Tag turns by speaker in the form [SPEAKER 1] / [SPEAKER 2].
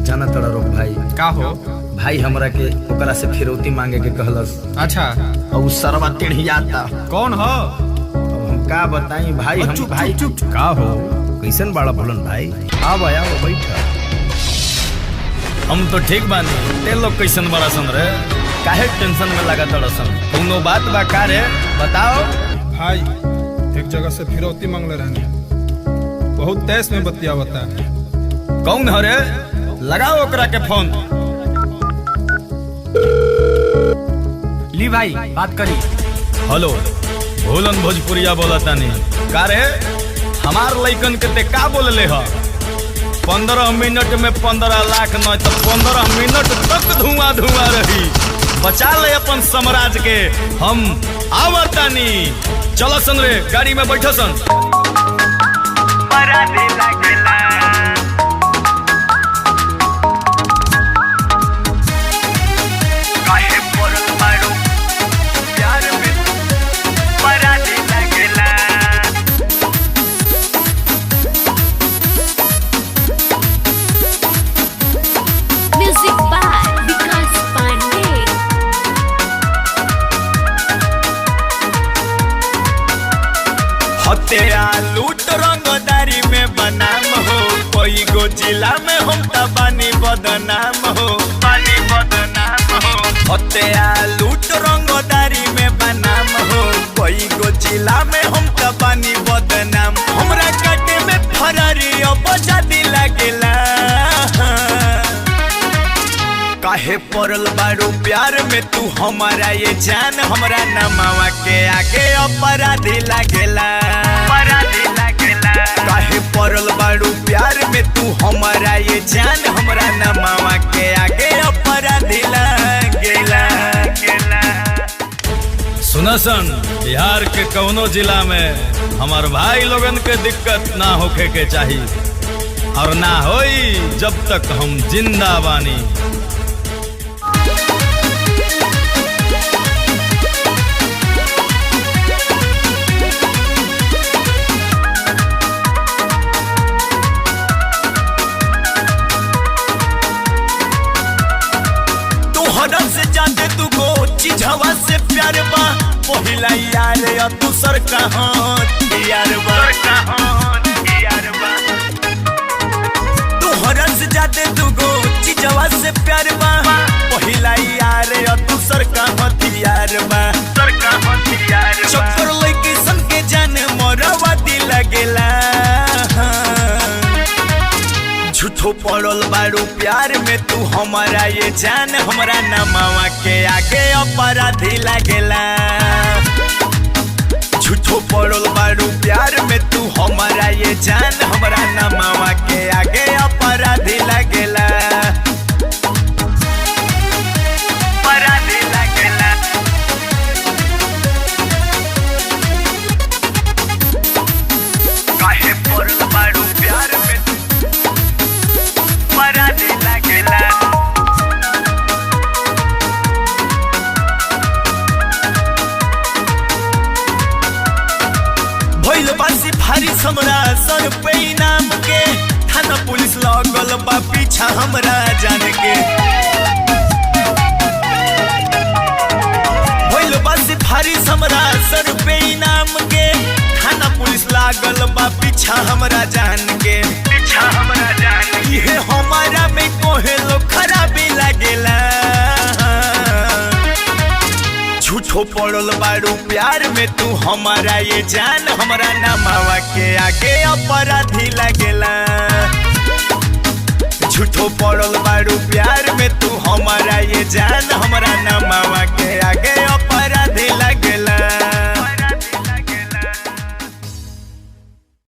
[SPEAKER 1] जाना तड़ा रोक भाई
[SPEAKER 2] का हो
[SPEAKER 1] भाई हमरा के ओकरा से फिरौती मांगे के कहलस।
[SPEAKER 2] अच्छा
[SPEAKER 1] और उ सरवा टेढ़ियाता।
[SPEAKER 2] कौन हो?
[SPEAKER 1] अब हम का बताई भाई, हम
[SPEAKER 2] चुप
[SPEAKER 1] भाई
[SPEAKER 2] चुप चुप
[SPEAKER 1] का हो कैसन बाड़ा बोलन भाई। आओ बैठा। हम तो ठीक बानी, ते लोग कैसन बड़ा सन रे, काहे टेंशन में लगा तड़ा सन? कोनो बात बा का रे, बताओ।
[SPEAKER 2] भाई एक जगह से फिरौती मांगले रहने, बहुत तेज में बतिया बता।
[SPEAKER 1] कौन हो रे? लगाओ ओकरा के फोन।
[SPEAKER 2] ली भाई बात करी।
[SPEAKER 1] हेलो, भोलन भोजपुरिया बोला तानी का रे? हमार लइकन के ते का बोलले ह? 15 मिनट में 15 लाख न तो 15 मिनट तक धुआं धुआं रही। बचा ले अपन साम्राज्य के, हम आवतानी। चलो सन रे, गाड़ी में बैठो सन।
[SPEAKER 3] Music by Vikas Pandey.
[SPEAKER 1] हत्या लूट रंगदारी में बनाम हो, कोई गो जिला में हम तबानी बदनाम हो, बानी बदनाम हो। हत्या लूट रंगदारी में बनाम हो, कोई गो जिला में हम तबानी बदनाम। हमरा काटे में फरारी अब जादी लागेला। काहे पड़ल बारू प्यार में तू हमारा ये जान, हमरा नमावा के आगे अपराधी लागेला। काहे पड़ल बारू प्यार में तू हमारा ये जान, हमरा नमावा के आगे अपराधी लागेला। सुना सन, बिहार के कौनो जिला में हमार भाई लोगन के दिक्कत ना होखे के चाहिए, और ना होई जब तक हम जिंदा बानी। से जाते तू को चीजवा से प्यार बा, पहिला यार या दूसर कहाँ यार बा। तोहरा से जाते तू को चीजवा से प्यार बा, पहिला यार या दूसर कहाँ यार बा। चक्कर लइके सन के जान मोरवा दी लगेला। झूठो पड़ल बारू प्यार में तू हमारा ये जान, हमरा नमावा के आगे अपराधी लागेला। झूठो पड़ल बारू प्यार में तू हमारा ये जान, हमरा नमावा के आगे अपराधी लागेला। अपराधी लागेला। काहे पड़ल बारू प्यार में अपराधी लागेला। भइल बासी भारी हमरा सर पे नाम के, थाना पुलिस लगल बा पीछा हमरा जान के। भइल बासी भारी हमरा सर पे नाम के, थाना पुलिस लागल बा पीछा हमरा जान के। पीछा हमरा जान के ये हमारा में कोहे लो खराबी लागेला। झूठो पड़ल बारू प्यार में तू हमारा ये जान, हमरा नमावा के आगे अपराधी लागेला। झूठो पड़ल बारू प्यार में तू हमारा ये जान, हमरा नम